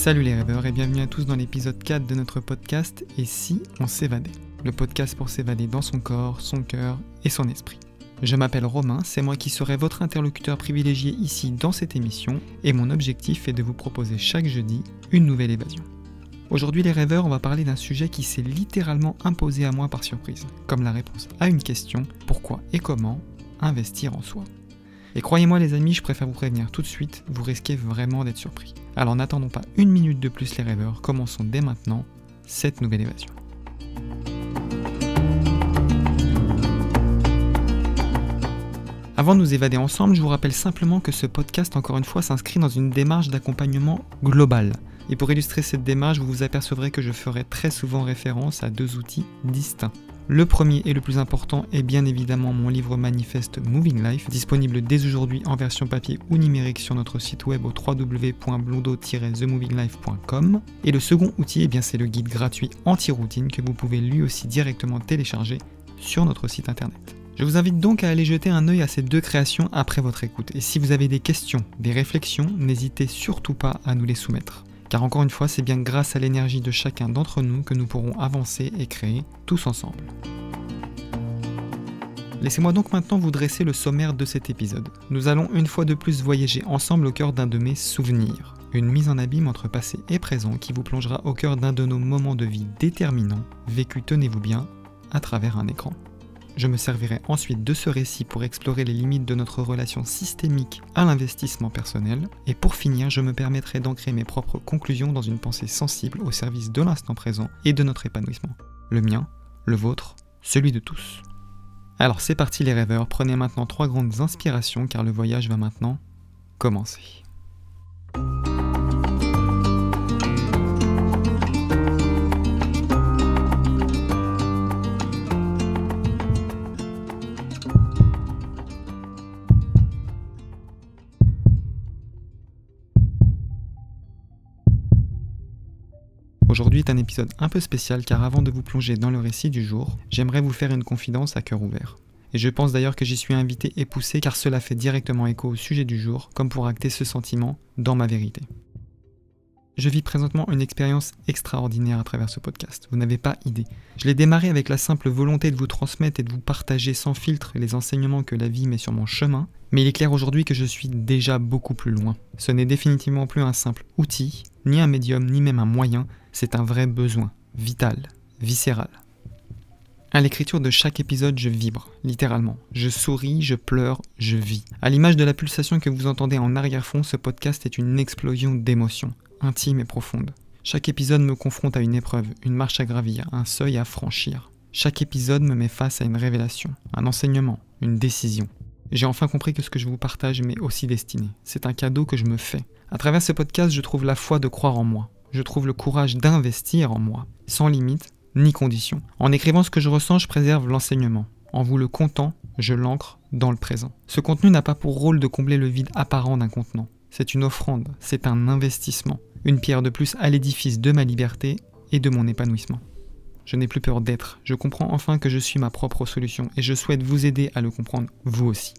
Salut les rêveurs et bienvenue à tous dans l'épisode 4 de notre podcast « Et si on s'évadait ?» Le podcast pour s'évader dans son corps, son cœur et son esprit. Je m'appelle Romain, c'est moi qui serai votre interlocuteur privilégié ici dans cette émission et mon objectif est de vous proposer chaque jeudi une nouvelle évasion. Aujourd'hui les rêveurs, on va parler d'un sujet qui s'est littéralement imposé à moi par surprise, comme la réponse à une question « Pourquoi et comment investir en soi ?» Et croyez-moi les amis, je préfère vous prévenir tout de suite, vous risquez vraiment d'être surpris. Alors n'attendons pas une minute de plus les rêveurs, commençons dès maintenant cette nouvelle évasion. Avant de nous évader ensemble, je vous rappelle simplement que ce podcast, encore une fois, s'inscrit dans une démarche d'accompagnement global. Et pour illustrer cette démarche, vous vous apercevrez que je ferai très souvent référence à deux outils distincts. Le premier et le plus important est bien évidemment mon livre manifeste Moving Life, disponible dès aujourd'hui en version papier ou numérique sur notre site web au www.blondo-themovinglife.com. Et le second outil, c'est le guide gratuit anti-routine que vous pouvez lui aussi directement télécharger sur notre site internet. Je vous invite donc à aller jeter un œil à ces deux créations après votre écoute. Et si vous avez des questions, des réflexions, n'hésitez surtout pas à nous les soumettre. Car encore une fois, c'est bien grâce à l'énergie de chacun d'entre nous que nous pourrons avancer et créer tous ensemble. Laissez-moi donc maintenant vous dresser le sommaire de cet épisode. Nous allons une fois de plus voyager ensemble au cœur d'un de mes souvenirs. Une mise en abîme entre passé et présent qui vous plongera au cœur d'un de nos moments de vie déterminants, vécu, tenez-vous bien, à travers un écran. Je me servirai ensuite de ce récit pour explorer les limites de notre relation systémique à l'investissement personnel. Et pour finir, je me permettrai d'ancrer mes propres conclusions dans une pensée sensible au service de l'instant présent et de notre épanouissement. Le mien, le vôtre, celui de tous. Alors c'est parti les rêveurs, prenez maintenant 3 grandes inspirations car le voyage va maintenant commencer. Aujourd'hui est un épisode un peu spécial car avant de vous plonger dans le récit du jour, j'aimerais vous faire une confidence à cœur ouvert. Et je pense d'ailleurs que j'y suis invité et poussé car cela fait directement écho au sujet du jour, comme pour acter ce sentiment dans ma vérité. Je vis présentement une expérience extraordinaire à travers ce podcast, vous n'avez pas idée. Je l'ai démarré avec la simple volonté de vous transmettre et de vous partager sans filtre les enseignements que la vie met sur mon chemin, mais il est clair aujourd'hui que je suis déjà beaucoup plus loin. Ce n'est définitivement plus un simple outil, ni un médium, ni même un moyen, c'est un vrai besoin, vital, viscéral. À l'écriture de chaque épisode, je vibre, littéralement. Je souris, je pleure, je vis. À l'image de la pulsation que vous entendez en arrière-fond, ce podcast est une explosion d'émotions, intime et profonde. Chaque épisode me confronte à une épreuve, une marche à gravir, un seuil à franchir. Chaque épisode me met face à une révélation, un enseignement, une décision. J'ai enfin compris que ce que je vous partage m'est aussi destiné. C'est un cadeau que je me fais. À travers ce podcast, je trouve la foi de croire en moi. Je trouve le courage d'investir en moi, sans limite ni condition. En écrivant ce que je ressens, je préserve l'enseignement. En vous le contant, je l'ancre dans le présent. Ce contenu n'a pas pour rôle de combler le vide apparent d'un contenant. C'est une offrande, c'est un investissement. Une pierre de plus à l'édifice de ma liberté et de mon épanouissement. Je n'ai plus peur d'être. Je comprends enfin que je suis ma propre solution et je souhaite vous aider à le comprendre vous aussi.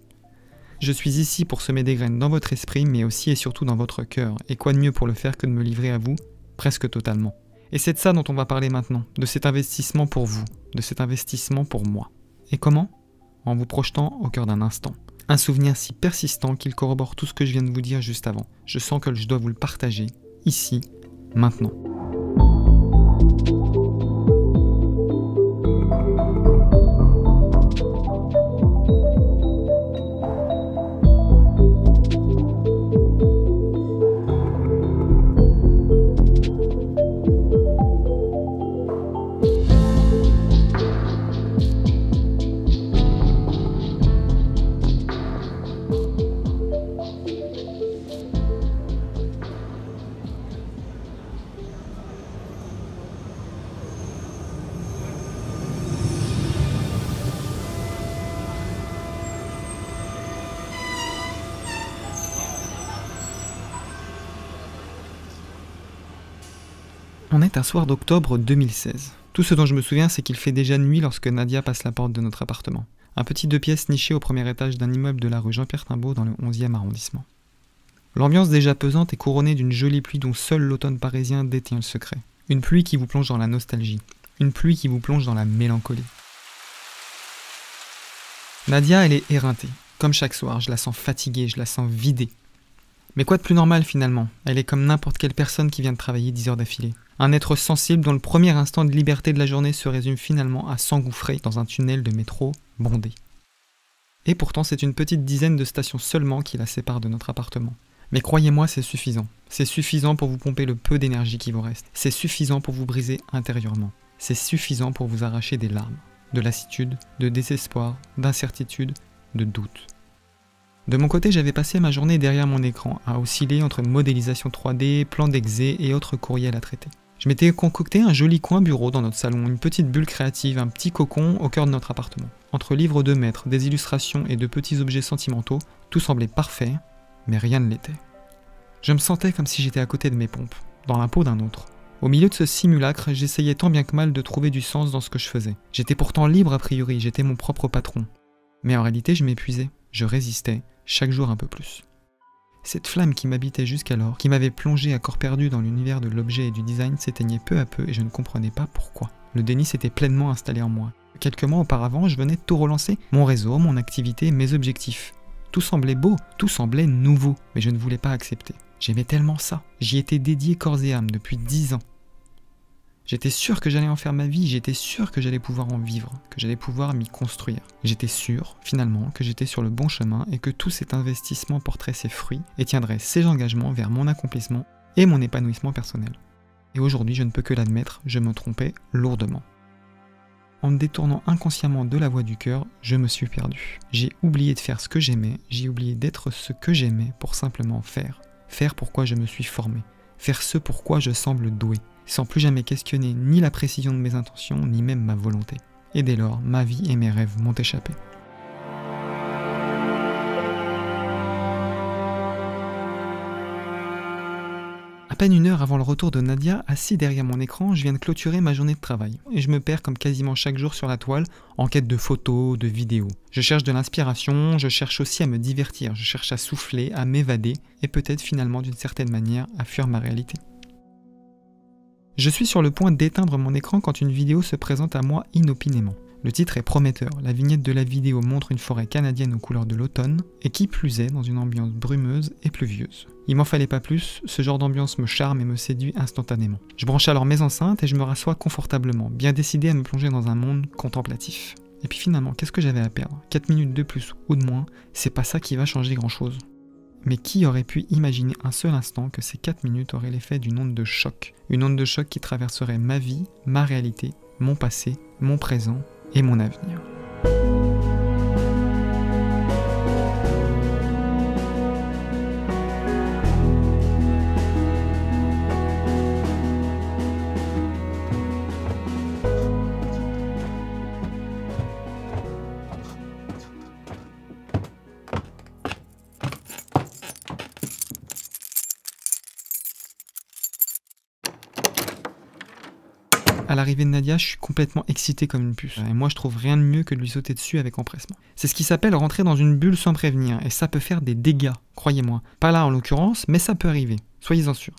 Je suis ici pour semer des graines dans votre esprit, mais aussi et surtout dans votre cœur. Et quoi de mieux pour le faire que de me livrer à vous presque totalement. Et c'est de ça dont on va parler maintenant, de cet investissement pour vous, de cet investissement pour moi. Et comment ? En vous projetant au cœur d'un instant. Un souvenir si persistant qu'il corrobore tout ce que je viens de vous dire juste avant. Je sens que je dois vous le partager, ici, maintenant. On est un soir d'octobre 2016. Tout ce dont je me souviens, c'est qu'il fait déjà nuit lorsque Nadia passe la porte de notre appartement. Un petit 2 pièces niché au premier étage d'un immeuble de la rue Jean-Pierre Timbaud dans le 11e arrondissement. L'ambiance déjà pesante est couronnée d'une jolie pluie dont seul l'automne parisien détient le secret. Une pluie qui vous plonge dans la nostalgie. Une pluie qui vous plonge dans la mélancolie. Nadia, elle est éreintée. Comme chaque soir, je la sens fatiguée, je la sens vidée. Mais quoi de plus normal finalement? Elle est comme n'importe quelle personne qui vient de travailler 10 heures d'affilée. Un être sensible dont le premier instant de liberté de la journée se résume finalement à s'engouffrer dans un tunnel de métro bondé. Et pourtant, c'est une petite dizaine de stations seulement qui la séparent de notre appartement. Mais croyez-moi, c'est suffisant. C'est suffisant pour vous pomper le peu d'énergie qui vous reste. C'est suffisant pour vous briser intérieurement. C'est suffisant pour vous arracher des larmes, de lassitude, de désespoir, d'incertitude, de doute. De mon côté, j'avais passé ma journée derrière mon écran, à osciller entre modélisation 3D, plan d'exé et autres courriels à traiter. Je m'étais concocté un joli coin bureau dans notre salon, une petite bulle créative, un petit cocon au cœur de notre appartement. Entre livres de maître, des illustrations et de petits objets sentimentaux, tout semblait parfait, mais rien ne l'était. Je me sentais comme si j'étais à côté de mes pompes, dans la peau d'un autre. Au milieu de ce simulacre, j'essayais tant bien que mal de trouver du sens dans ce que je faisais. J'étais pourtant libre a priori, j'étais mon propre patron. Mais en réalité, je m'épuisais, je résistais, chaque jour un peu plus. Cette flamme qui m'habitait jusqu'alors, qui m'avait plongé à corps perdu dans l'univers de l'objet et du design, s'éteignait peu à peu et je ne comprenais pas pourquoi. Le déni s'était pleinement installé en moi. Quelques mois auparavant, je venais de tout relancer, mon réseau, mon activité, mes objectifs. Tout semblait beau, tout semblait nouveau, mais je ne voulais pas accepter. J'aimais tellement ça, j'y étais dédié corps et âme depuis 10 ans. J'étais sûr que j'allais en faire ma vie, j'étais sûr que j'allais pouvoir en vivre, que j'allais pouvoir m'y construire. J'étais sûr, finalement, que j'étais sur le bon chemin et que tout cet investissement porterait ses fruits et tiendrait ses engagements vers mon accomplissement et mon épanouissement personnel. Et aujourd'hui, je ne peux que l'admettre, je me trompais lourdement. En me détournant inconsciemment de la voie du cœur, je me suis perdu. J'ai oublié de faire ce que j'aimais, j'ai oublié d'être ce que j'aimais pour simplement faire. Faire pourquoi je me suis formé, faire ce pourquoi je semble doué, sans plus jamais questionner ni la précision de mes intentions, ni même ma volonté. Et dès lors, ma vie et mes rêves m'ont échappé. À peine une heure avant le retour de Nadia, assis derrière mon écran, je viens de clôturer ma journée de travail. Et je me perds comme quasiment chaque jour sur la toile, en quête de photos, de vidéos. Je cherche de l'inspiration, je cherche aussi à me divertir, je cherche à souffler, à m'évader, et peut-être finalement d'une certaine manière à fuir ma réalité. Je suis sur le point d'éteindre mon écran quand une vidéo se présente à moi inopinément. Le titre est prometteur, la vignette de la vidéo montre une forêt canadienne aux couleurs de l'automne, et qui plus est dans une ambiance brumeuse et pluvieuse. Il m'en fallait pas plus, ce genre d'ambiance me charme et me séduit instantanément. Je branche alors mes enceintes et je me rassois confortablement, bien décidé à me plonger dans un monde contemplatif. Et puis finalement, qu'est-ce que j'avais à perdre? 4 minutes de plus ou de moins, c'est pas ça qui va changer grand-chose. Mais qui aurait pu imaginer un seul instant que ces 4 minutes auraient l'effet d'une onde de choc? Une onde de choc qui traverserait ma vie, ma réalité, mon passé, mon présent et mon avenir. À l'arrivée de Nadia, je suis complètement excité comme une puce. Et moi, je trouve rien de mieux que de lui sauter dessus avec empressement. C'est ce qui s'appelle rentrer dans une bulle sans prévenir, et ça peut faire des dégâts, croyez-moi. Pas là en l'occurrence, mais ça peut arriver, soyez-en sûrs.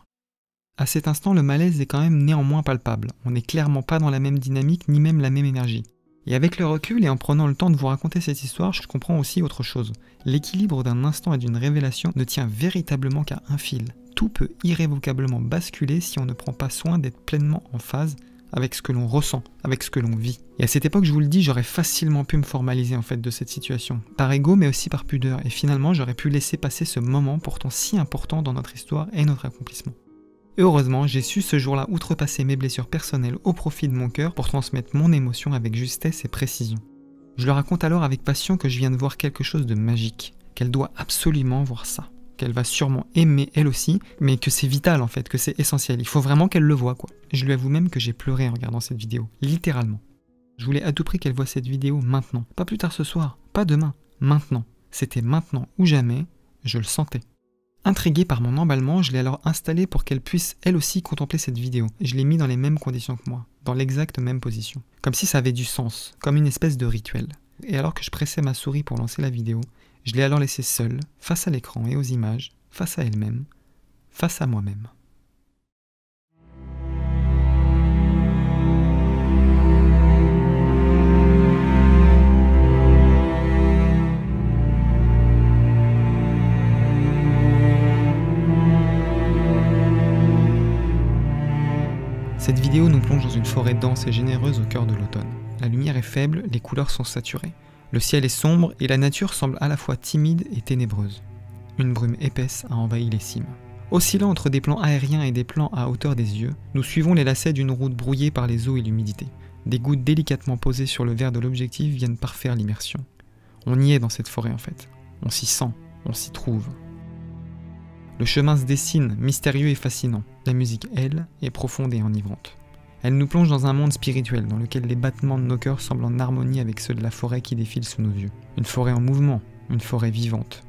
À cet instant, le malaise est quand même néanmoins palpable. On n'est clairement pas dans la même dynamique, ni même la même énergie. Et avec le recul et en prenant le temps de vous raconter cette histoire, je comprends aussi autre chose. L'équilibre d'un instant et d'une révélation ne tient véritablement qu'à un fil. Tout peut irrévocablement basculer si on ne prend pas soin d'être pleinement en phase avec ce que l'on ressent, avec ce que l'on vit. Et à cette époque, je vous le dis, j'aurais facilement pu me formaliser en fait de cette situation. Par ego, mais aussi par pudeur. Et finalement, j'aurais pu laisser passer ce moment pourtant si important dans notre histoire et notre accomplissement. Heureusement, j'ai su ce jour-là outrepasser mes blessures personnelles au profit de mon cœur pour transmettre mon émotion avec justesse et précision. Je leur raconte alors avec passion que je viens de voir quelque chose de magique, qu'elle doit absolument voir ça, qu'elle va sûrement aimer elle aussi, mais que c'est vital en fait, que c'est essentiel, il faut vraiment qu'elle le voie quoi. Je lui avoue même que j'ai pleuré en regardant cette vidéo, littéralement. Je voulais à tout prix qu'elle voie cette vidéo maintenant, pas plus tard ce soir, pas demain, maintenant. C'était maintenant ou jamais, je le sentais. Intrigué par mon emballement, je l'ai alors installée pour qu'elle puisse elle aussi contempler cette vidéo. Je l'ai mis dans les mêmes conditions que moi, dans l'exacte même position. Comme si ça avait du sens, comme une espèce de rituel. Et alors que je pressais ma souris pour lancer la vidéo, je l'ai alors laissée seule, face à l'écran et aux images, face à elle-même, face à moi-même. Cette vidéo nous plonge dans une forêt dense et généreuse au cœur de l'automne. La lumière est faible, les couleurs sont saturées. Le ciel est sombre et la nature semble à la fois timide et ténébreuse. Une brume épaisse a envahi les cimes. Oscillant entre des plans aériens et des plans à hauteur des yeux, nous suivons les lacets d'une route brouillée par les eaux et l'humidité. Des gouttes délicatement posées sur le verre de l'objectif viennent parfaire l'immersion. On y est dans cette forêt en fait. On s'y sent, on s'y trouve. Le chemin se dessine, mystérieux et fascinant. La musique, elle, est profonde et enivrante. Elle nous plonge dans un monde spirituel dans lequel les battements de nos cœurs semblent en harmonie avec ceux de la forêt qui défile sous nos yeux. Une forêt en mouvement, une forêt vivante.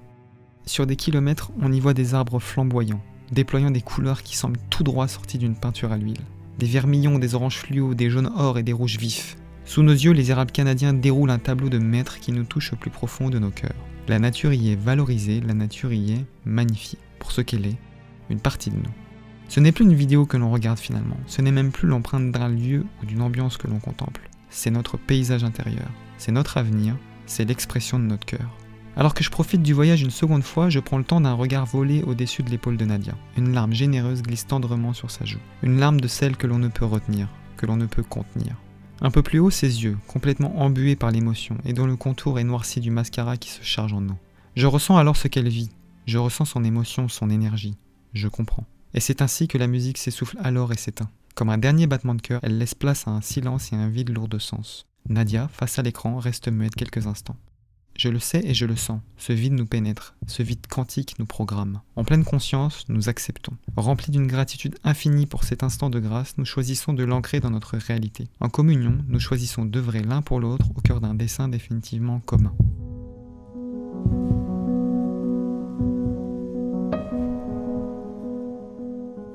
Sur des kilomètres, on y voit des arbres flamboyants, déployant des couleurs qui semblent tout droit sorties d'une peinture à l'huile. Des vermillons, des oranges fluo, des jaunes or et des rouges vifs. Sous nos yeux, les érables canadiens déroulent un tableau de maître qui nous touche au plus profond de nos cœurs. La nature y est valorisée, la nature y est magnifiée, pour ce qu'elle est, une partie de nous. Ce n'est plus une vidéo que l'on regarde finalement, ce n'est même plus l'empreinte d'un lieu ou d'une ambiance que l'on contemple. C'est notre paysage intérieur, c'est notre avenir, c'est l'expression de notre cœur. Alors que je profite du voyage une seconde fois, je prends le temps d'un regard volé au-dessus de l'épaule de Nadia. Une larme généreuse glisse tendrement sur sa joue. Une larme de celle que l'on ne peut retenir, que l'on ne peut contenir. Un peu plus haut, ses yeux, complètement embués par l'émotion et dont le contour est noirci du mascara qui se charge en eau. Je ressens alors ce qu'elle vit. Je ressens son émotion, son énergie. Je comprends. Et c'est ainsi que la musique s'essouffle alors et s'éteint. Comme un dernier battement de cœur, elle laisse place à un silence et un vide lourd de sens. Nadia, face à l'écran, reste muette quelques instants. Je le sais et je le sens. Ce vide nous pénètre. Ce vide quantique nous programme. En pleine conscience, nous acceptons. Remplis d'une gratitude infinie pour cet instant de grâce, nous choisissons de l'ancrer dans notre réalité. En communion, nous choisissons d'œuvrer l'un pour l'autre au cœur d'un dessein définitivement commun.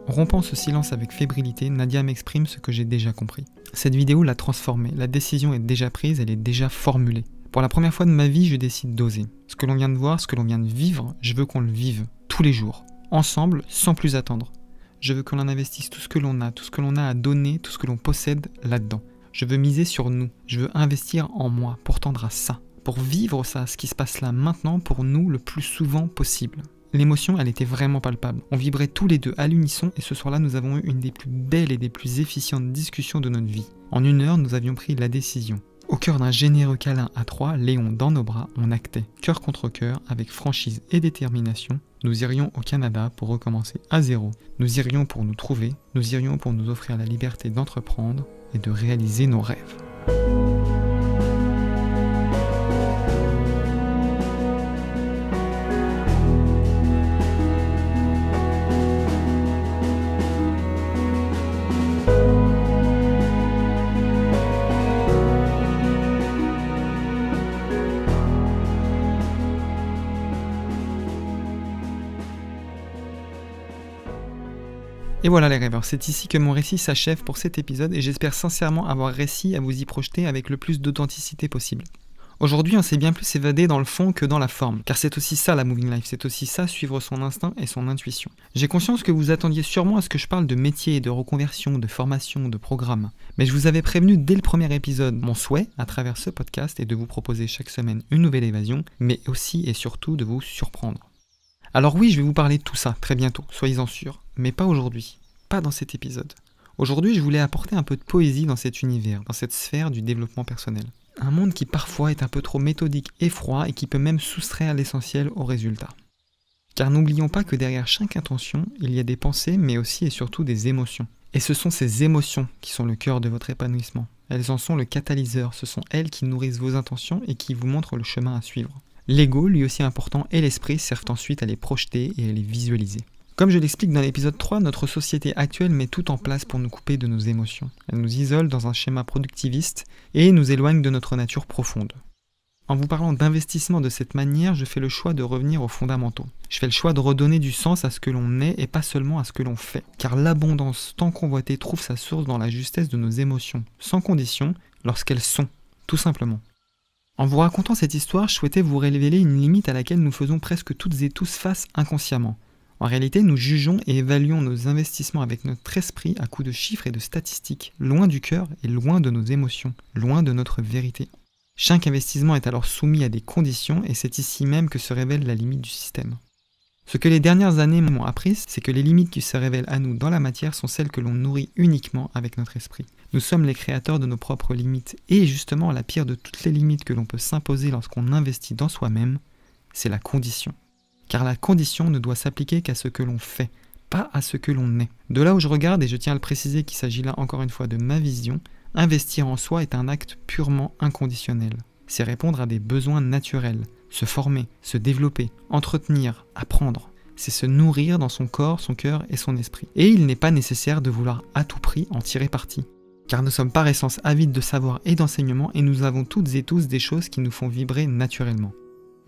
Rompant ce silence avec fébrilité, Nadia m'exprime ce que j'ai déjà compris. Cette vidéo l'a transformée, la décision est déjà prise, elle est déjà formulée. Pour la première fois de ma vie, je décide d'oser. Ce que l'on vient de voir, ce que l'on vient de vivre, je veux qu'on le vive, tous les jours, ensemble, sans plus attendre. Je veux que l'on investisse tout ce que l'on a, tout ce que l'on a à donner, tout ce que l'on possède là-dedans. Je veux miser sur nous, je veux investir en moi, pour tendre à ça, pour vivre ça, ce qui se passe là maintenant pour nous le plus souvent possible. L'émotion, elle était vraiment palpable. On vibrait tous les deux à l'unisson et ce soir-là, nous avons eu une des plus belles et des plus efficientes discussions de notre vie. En 1 heure, nous avions pris la décision. Au cœur d'un généreux câlin à 3, Léon dans nos bras, on actait, cœur contre cœur, avec franchise et détermination. Nous irions au Canada pour recommencer à zéro. Nous irions pour nous trouver, nous irions pour nous offrir la liberté d'entreprendre et de réaliser nos rêves. Et voilà les rêveurs, c'est ici que mon récit s'achève pour cet épisode et j'espère sincèrement avoir réussi à vous y projeter avec le plus d'authenticité possible. Aujourd'hui, on s'est bien plus évadé dans le fond que dans la forme, car c'est aussi ça la Moving Life, c'est aussi ça suivre son instinct et son intuition. J'ai conscience que vous attendiez sûrement à ce que je parle de métier, de reconversion, de formation, de programme. Mais je vous avais prévenu dès le premier épisode, mon souhait à travers ce podcast est de vous proposer chaque semaine une nouvelle évasion, mais aussi et surtout de vous surprendre. Alors oui, je vais vous parler de tout ça très bientôt, soyez-en sûrs, mais pas aujourd'hui, pas dans cet épisode. Aujourd'hui, je voulais apporter un peu de poésie dans cet univers, dans cette sphère du développement personnel. Un monde qui parfois est un peu trop méthodique et froid et qui peut même soustraire l'essentiel au résultat. Car n'oublions pas que derrière chaque intention, il y a des pensées, mais aussi et surtout des émotions. Et ce sont ces émotions qui sont le cœur de votre épanouissement. Elles en sont le catalyseur, ce sont elles qui nourrissent vos intentions et qui vous montrent le chemin à suivre. L'ego, lui aussi important, et l'esprit servent ensuite à les projeter et à les visualiser. Comme je l'explique dans l'épisode 3, notre société actuelle met tout en place pour nous couper de nos émotions. Elle nous isole dans un schéma productiviste et nous éloigne de notre nature profonde. En vous parlant d'investissement de cette manière, je fais le choix de revenir aux fondamentaux. Je fais le choix de redonner du sens à ce que l'on est et pas seulement à ce que l'on fait. Car l'abondance tant convoitée trouve sa source dans la justesse de nos émotions, sans condition, lorsqu'elles sont, tout simplement. En vous racontant cette histoire, je souhaitais vous révéler une limite à laquelle nous faisons presque toutes et tous face inconsciemment. En réalité, nous jugeons et évaluons nos investissements avec notre esprit à coups de chiffres et de statistiques, loin du cœur et loin de nos émotions, loin de notre vérité. Chaque investissement est alors soumis à des conditions et c'est ici même que se révèle la limite du système. Ce que les dernières années m'ont appris, c'est que les limites qui se révèlent à nous dans la matière sont celles que l'on nourrit uniquement avec notre esprit. Nous sommes les créateurs de nos propres limites et justement la pire de toutes les limites que l'on peut s'imposer lorsqu'on investit dans soi-même, c'est la condition. Car la condition ne doit s'appliquer qu'à ce que l'on fait, pas à ce que l'on est. De là où je regarde, et je tiens à le préciser qu'il s'agit là encore une fois de ma vision, investir en soi est un acte purement inconditionnel. C'est répondre à des besoins naturels, se former, se développer, entretenir, apprendre. C'est se nourrir dans son corps, son cœur et son esprit. Et il n'est pas nécessaire de vouloir à tout prix en tirer parti. Car nous sommes par essence avides de savoir et d'enseignement et nous avons toutes et tous des choses qui nous font vibrer naturellement.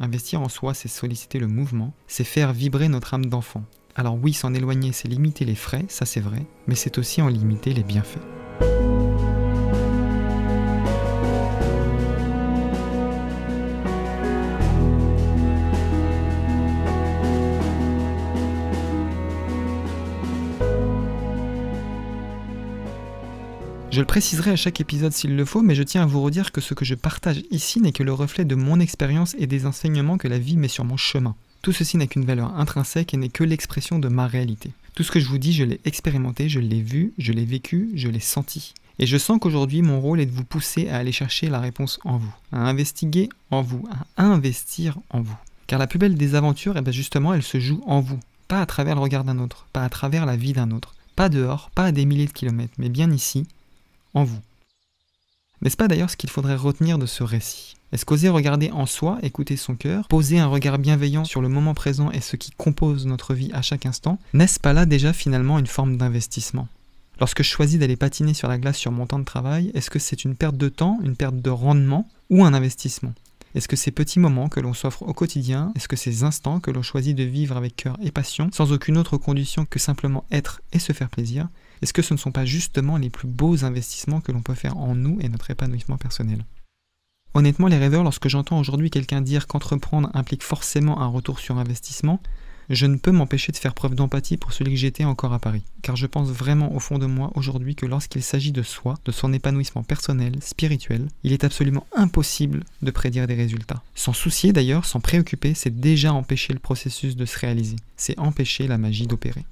Investir en soi, c'est solliciter le mouvement, c'est faire vibrer notre âme d'enfant. Alors oui, s'en éloigner, c'est limiter les frais, ça c'est vrai, mais c'est aussi en limiter les bienfaits. Je le préciserai à chaque épisode s'il le faut, mais je tiens à vous redire que ce que je partage ici n'est que le reflet de mon expérience et des enseignements que la vie met sur mon chemin. Tout ceci n'a qu'une valeur intrinsèque et n'est que l'expression de ma réalité. Tout ce que je vous dis, je l'ai expérimenté, je l'ai vu, je l'ai vécu, je l'ai senti. Et je sens qu'aujourd'hui, mon rôle est de vous pousser à aller chercher la réponse en vous, à investiguer en vous, à investir en vous. Car la plus belle des aventures, justement, elle se joue en vous, pas à travers le regard d'un autre, pas à travers la vie d'un autre, pas dehors, pas à des milliers de kilomètres, mais bien ici, en vous. N'est-ce pas d'ailleurs ce qu'il faudrait retenir de ce récit? Est-ce qu'oser regarder en soi, écouter son cœur, poser un regard bienveillant sur le moment présent et ce qui compose notre vie à chaque instant, n'est-ce pas là déjà finalement une forme d'investissement? Lorsque je choisis d'aller patiner sur la glace sur mon temps de travail, est-ce que c'est une perte de temps, une perte de rendement ou un investissement? Est-ce que ces petits moments que l'on s'offre au quotidien, est-ce que ces instants que l'on choisit de vivre avec cœur et passion, sans aucune autre condition que simplement être et se faire plaisir, est-ce que ce ne sont pas justement les plus beaux investissements que l'on peut faire en nous et notre épanouissement personnel? Honnêtement, les rêveurs, lorsque j'entends aujourd'hui quelqu'un dire qu'entreprendre implique forcément un retour sur investissement, je ne peux m'empêcher de faire preuve d'empathie pour celui que j'étais encore à Paris. Car je pense vraiment au fond de moi aujourd'hui que lorsqu'il s'agit de soi, de son épanouissement personnel, spirituel, il est absolument impossible de prédire des résultats. S'en soucier d'ailleurs, s'en préoccuper, c'est déjà empêcher le processus de se réaliser. C'est empêcher la magie d'opérer.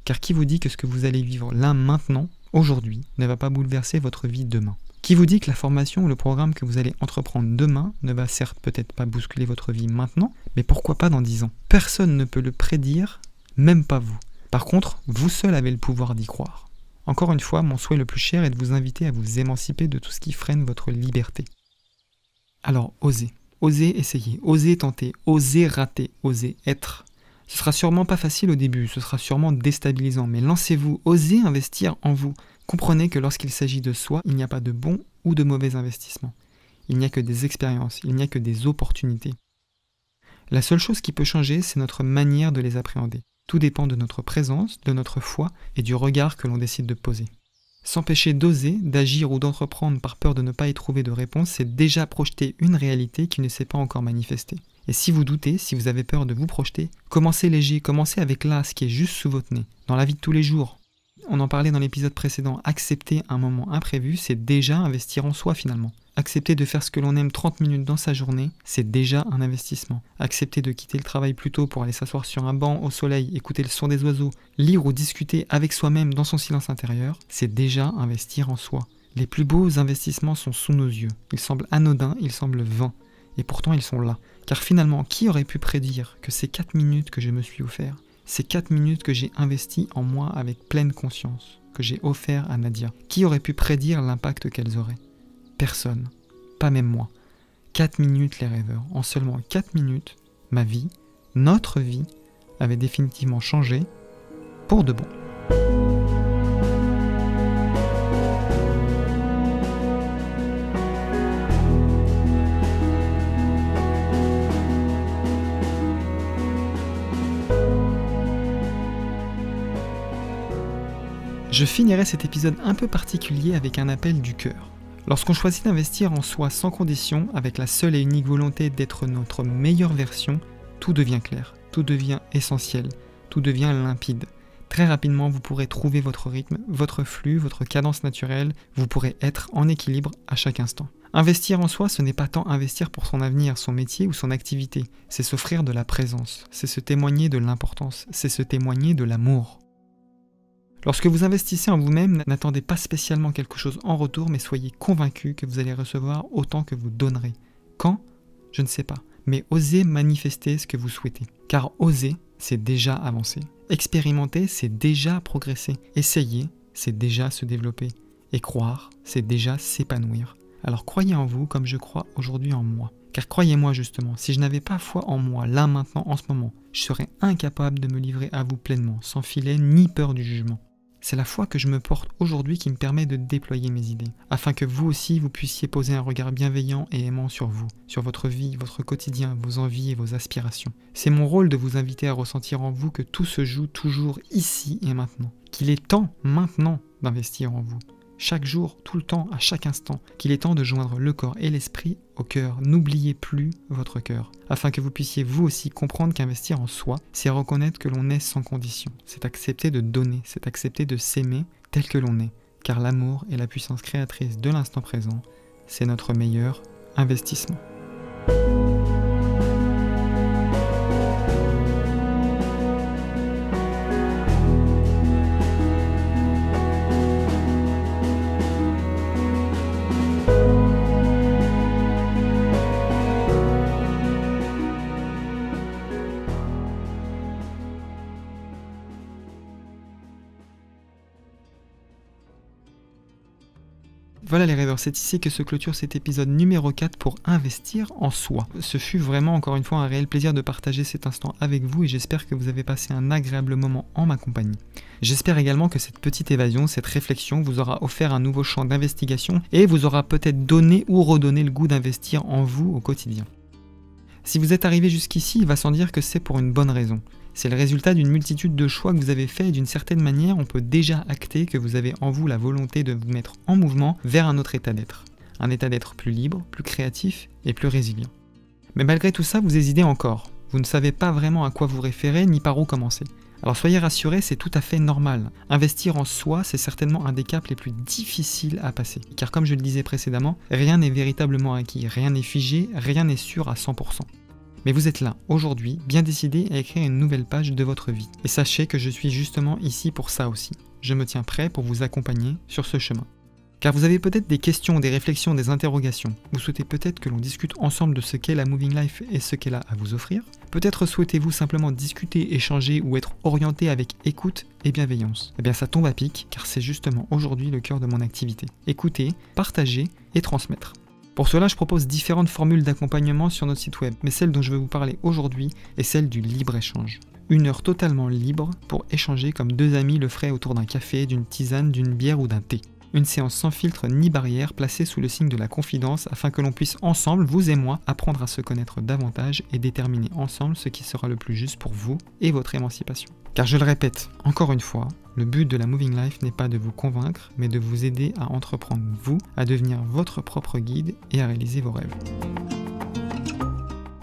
Car qui vous dit que ce que vous allez vivre là, maintenant, aujourd'hui, ne va pas bouleverser votre vie demain? Qui vous dit que la formation ou le programme que vous allez entreprendre demain ne va certes peut-être pas bousculer votre vie maintenant, mais pourquoi pas dans 10 ans? Personne ne peut le prédire, même pas vous. Par contre, vous seul avez le pouvoir d'y croire. Encore une fois, mon souhait le plus cher est de vous inviter à vous émanciper de tout ce qui freine votre liberté. Alors, osez. Osez essayer, osez tenter, osez rater, osez être. Ce sera sûrement pas facile au début, ce sera sûrement déstabilisant, mais lancez-vous, osez investir en vous. Comprenez que lorsqu'il s'agit de soi, il n'y a pas de bon ou de mauvais investissement. Il n'y a que des expériences, il n'y a que des opportunités. La seule chose qui peut changer, c'est notre manière de les appréhender. Tout dépend de notre présence, de notre foi et du regard que l'on décide de poser. S'empêcher d'oser, d'agir ou d'entreprendre par peur de ne pas y trouver de réponse, c'est déjà projeter une réalité qui ne s'est pas encore manifestée. Et si vous doutez, si vous avez peur de vous projeter, commencez léger, commencez avec là, ce qui est juste sous votre nez, dans la vie de tous les jours. On en parlait dans l'épisode précédent, accepter un moment imprévu, c'est déjà investir en soi finalement. Accepter de faire ce que l'on aime 30 minutes dans sa journée, c'est déjà un investissement. Accepter de quitter le travail plus tôt pour aller s'asseoir sur un banc au soleil, écouter le son des oiseaux, lire ou discuter avec soi-même dans son silence intérieur, c'est déjà investir en soi. Les plus beaux investissements sont sous nos yeux. Ils semblent anodins, ils semblent vains. Et pourtant ils sont là. Car finalement, qui aurait pu prédire que ces 4 minutes que je me suis offert, ces 4 minutes que j'ai investies en moi avec pleine conscience, que j'ai offert à Nadia, qui aurait pu prédire l'impact qu'elles auraient? Personne, pas même moi. 4 minutes les rêveurs, en seulement 4 minutes, ma vie, notre vie, avait définitivement changé pour de bon. Je finirai cet épisode un peu particulier avec un appel du cœur. Lorsqu'on choisit d'investir en soi sans condition, avec la seule et unique volonté d'être notre meilleure version, tout devient clair, tout devient essentiel, tout devient limpide. Très rapidement, vous pourrez trouver votre rythme, votre flux, votre cadence naturelle, vous pourrez être en équilibre à chaque instant. Investir en soi, ce n'est pas tant investir pour son avenir, son métier ou son activité, c'est s'offrir de la présence, c'est se témoigner de l'importance, c'est se témoigner de l'amour. Lorsque vous investissez en vous-même, n'attendez pas spécialement quelque chose en retour, mais soyez convaincu que vous allez recevoir autant que vous donnerez. Quand ? Je ne sais pas, mais osez manifester ce que vous souhaitez, car oser, c'est déjà avancer. Expérimenter, c'est déjà progresser. Essayer, c'est déjà se développer. Et croire, c'est déjà s'épanouir. Alors croyez en vous comme je crois aujourd'hui en moi. Car croyez-moi justement, si je n'avais pas foi en moi, là maintenant, en ce moment, je serais incapable de me livrer à vous pleinement, sans filet ni peur du jugement. C'est la foi que je me porte aujourd'hui qui me permet de déployer mes idées, afin que vous aussi vous puissiez poser un regard bienveillant et aimant sur vous, sur votre vie, votre quotidien, vos envies et vos aspirations. C'est mon rôle de vous inviter à ressentir en vous que tout se joue toujours ici et maintenant, qu'il est temps maintenant d'investir en vous. Chaque jour, tout le temps, à chaque instant, qu'il est temps de joindre le corps et l'esprit au cœur. N'oubliez plus votre cœur, afin que vous puissiez vous aussi comprendre qu'investir en soi, c'est reconnaître que l'on est sans condition. C'est accepter de donner, c'est accepter de s'aimer tel que l'on est, car l'amour est la puissance créatrice de l'instant présent, c'est notre meilleur investissement. Voilà les rêveurs, c'est ici que se clôture cet épisode numéro 4 pour investir en soi. Ce fut vraiment encore une fois un réel plaisir de partager cet instant avec vous et j'espère que vous avez passé un agréable moment en ma compagnie. J'espère également que cette petite évasion, cette réflexion vous aura offert un nouveau champ d'investigation et vous aura peut-être donné ou redonné le goût d'investir en vous au quotidien. Si vous êtes arrivé jusqu'ici, il va sans dire que c'est pour une bonne raison. C'est le résultat d'une multitude de choix que vous avez faits et d'une certaine manière, on peut déjà acter que vous avez en vous la volonté de vous mettre en mouvement vers un autre état d'être. Un état d'être plus libre, plus créatif et plus résilient. Mais malgré tout ça, vous hésitez encore. Vous ne savez pas vraiment à quoi vous référer ni par où commencer. Alors soyez rassurés, c'est tout à fait normal. Investir en soi, c'est certainement un des caps les plus difficiles à passer. Car comme je le disais précédemment, rien n'est véritablement acquis, rien n'est figé, rien n'est sûr à 100%. Mais vous êtes là, aujourd'hui, bien décidé à écrire une nouvelle page de votre vie. Et sachez que je suis justement ici pour ça aussi. Je me tiens prêt pour vous accompagner sur ce chemin. Car vous avez peut-être des questions, des réflexions, des interrogations. Vous souhaitez peut-être que l'on discute ensemble de ce qu'est la Moving Life et ce qu'elle a à vous offrir. Peut-être souhaitez-vous simplement discuter, échanger ou être orienté avec écoute et bienveillance. Eh bien ça tombe à pic, car c'est justement aujourd'hui le cœur de mon activité. Écouter, partager et transmettre. Pour cela, je propose différentes formules d'accompagnement sur notre site web, mais celle dont je vais vous parler aujourd'hui est celle du libre-échange. Une heure totalement libre pour échanger comme deux amis le feraient autour d'un café, d'une tisane, d'une bière ou d'un thé. Une séance sans filtre ni barrière placée sous le signe de la confidence afin que l'on puisse ensemble, vous et moi, apprendre à se connaître davantage et déterminer ensemble ce qui sera le plus juste pour vous et votre émancipation. Car je le répète, encore une fois, le but de la Moving Life n'est pas de vous convaincre, mais de vous aider à entreprendre vous, à devenir votre propre guide et à réaliser vos rêves.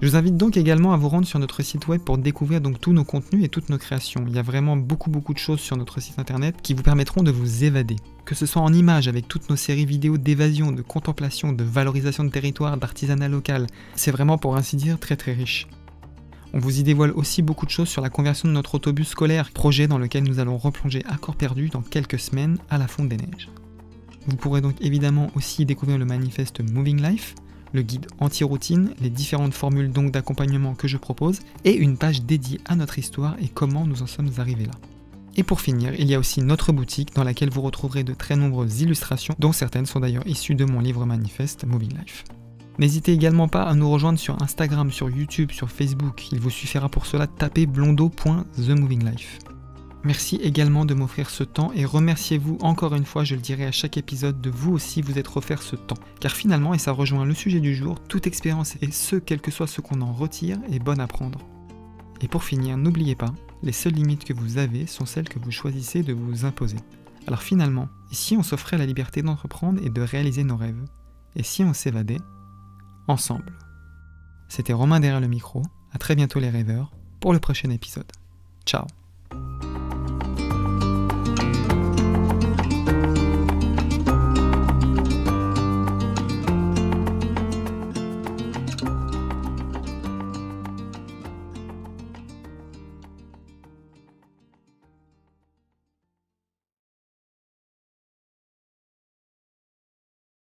Je vous invite donc également à vous rendre sur notre site web pour découvrir donc tous nos contenus et toutes nos créations. Il y a vraiment beaucoup de choses sur notre site internet qui vous permettront de vous évader. Que ce soit en images avec toutes nos séries vidéo d'évasion, de contemplation, de valorisation de territoire, d'artisanat local. C'est vraiment pour ainsi dire très riche. On vous y dévoile aussi beaucoup de choses sur la conversion de notre autobus scolaire, projet dans lequel nous allons replonger à corps perdu dans quelques semaines à la fonte des neiges. Vous pourrez donc évidemment aussi découvrir le manifeste Moving Life, le guide anti-routine, les différentes formules donc d'accompagnement que je propose, et une page dédiée à notre histoire et comment nous en sommes arrivés là. Et pour finir, il y a aussi notre boutique dans laquelle vous retrouverez de très nombreuses illustrations, dont certaines sont d'ailleurs issues de mon livre manifeste Moving Life. N'hésitez également pas à nous rejoindre sur Instagram, sur YouTube, sur Facebook, il vous suffira pour cela de taper blondo.themovinglife. Merci également de m'offrir ce temps et remerciez-vous encore une fois, je le dirai à chaque épisode, de vous aussi vous être offert ce temps. Car finalement, et ça rejoint le sujet du jour, toute expérience et quel que soit ce qu'on en retire, est bonne à prendre. Et pour finir, n'oubliez pas, les seules limites que vous avez sont celles que vous choisissez de vous imposer. Alors finalement, et si on s'offrait la liberté d'entreprendre et de réaliser nos rêves? Et si on s'évadait ensemble? C'était Romain derrière le micro, à très bientôt les rêveurs, pour le prochain épisode. Ciao.